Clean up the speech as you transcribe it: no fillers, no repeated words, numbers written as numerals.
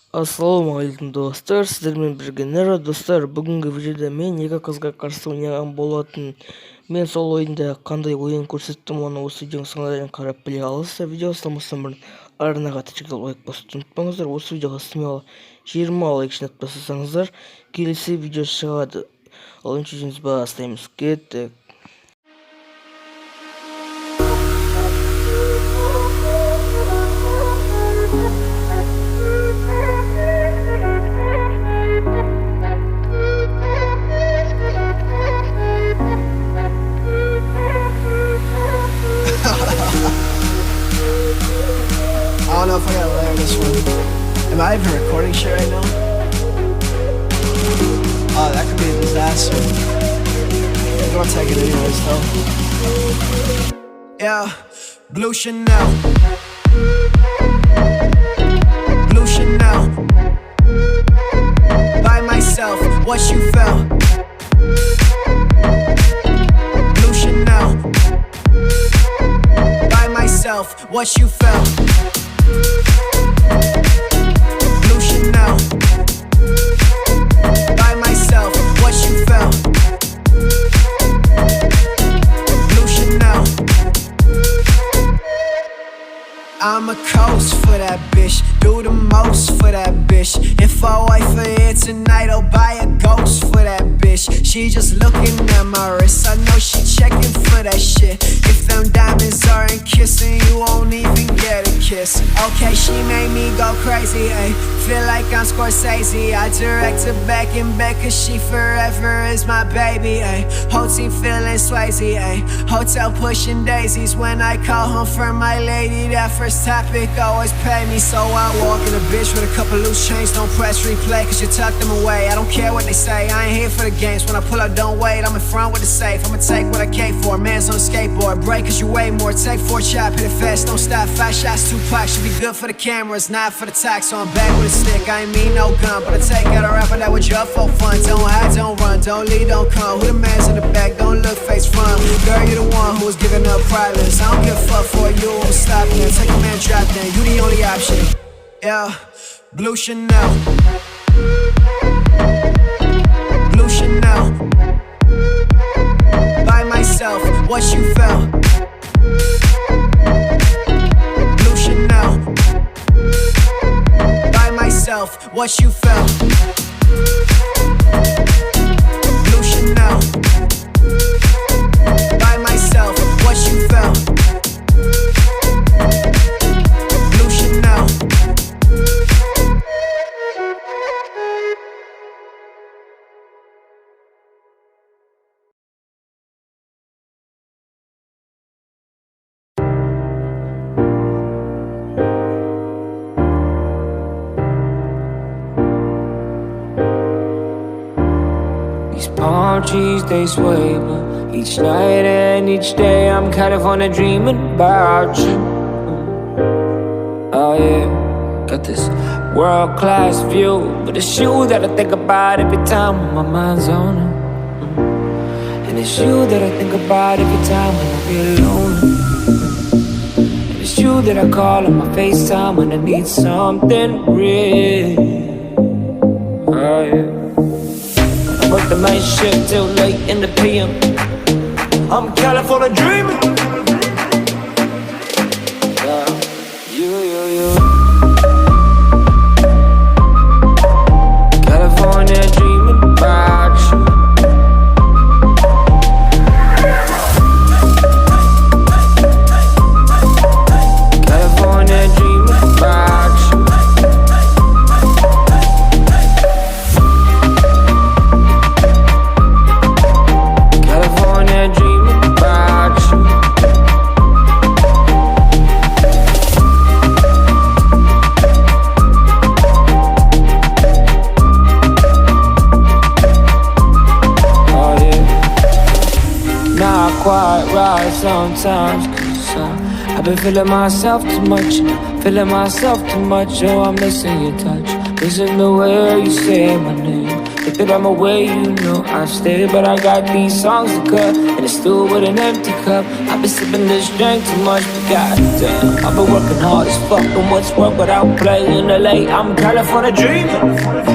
Ассалаумағалейкум достар, сіздермен бірге NeRo достар. Бүгінгі видеода мен екі қызға қарсы ойнаған болатын. Мен сол ойында қандай ойын көрсеттім, оны осы видеоның соңына дейін қарап біле аласыздар. Видео бастамастан бұрын арнаға тәжікел лайк басуды ұмытпаңыздар. Осы видеоға смело 20 лайк жинап тастасаңыздар, келесі видео шығады. Ал енді бастаймыз. Кеттік. I don't know if I gotta layer this one. Am I even recording shit right now? Oh, that could be a disaster. I'm gonna take it anyways though. Yeah, blue Chanel. Blue Chanel. By myself, what you felt? Blue Chanel. By myself, what you felt? Blue Chanel. By myself, what you felt? Blue Chanel. I'm a coast for that bitch, do the most for that bitch. If I wait for it tonight, I'll buy a ghost for that bitch. She just looking at my wrist, I know she checking for that shit. If them diamonds aren't kissing, you won't even get a kiss. Okay, she made me go crazy, ayy. Feel like I'm Scorsese, I direct her back and back, cause she forever is my baby, ayy. Whole team feeling Swayze, ayy. Hotel pushing daisies when I call home for my lady. That first topic always pay me, so I walk in a bitch with a couple loose chains. Don't press replay, cause you tuck them away. I don't care what they say, I ain't here for the games. When I pull up, don't wait, I'm in front with the safe. I'ma take what I came for, man's on a skateboard. Break cause you weigh more, take 4 shots, hit it fast, don't stop. 5 shots, 2 packs, should be good for the cameras, not for the tax. So I'm back with a stick, I ain't mean no gun, but I take out a rapper that was up for fun. Don't hide, don't run, don't lead, don't come. Who the man's in the back, don't look face front. Girl, you the one who was giving up privates. I don't give a fuck for you, I'm stopping it. Take a man, drop down, you the only option. Yeah, Blue Chanel. Blue Chanel. By myself, what you felt? Blue Chanel. By myself, what you felt? Blue Chanel. By myself, what you felt? Blue Chanel. Palm trees, they sway, but each night and each day I'm kind of on a dreaming about you. Oh yeah, got this world-class view, but it's you that I think about every time when my mind's on it. And it's you that I think about every time when I feel alone. And it's you that I call on my FaceTime when I need something real. Oh yeah. Work the night shift till late in the PM. I'm California dreaming. You. California dreaming about you. California dreaming about you. Quite right sometimes, cause I've been feeling myself too much. Oh, I'm missing your touch, missing the way you say my name. Think that I'm away, you know I stay, but I got these songs to cut, and it's still with an empty cup. I've been sipping this drink too much, but goddamn, I've been working hard as fuck, and what's work without playing LA? I'm California dreaming.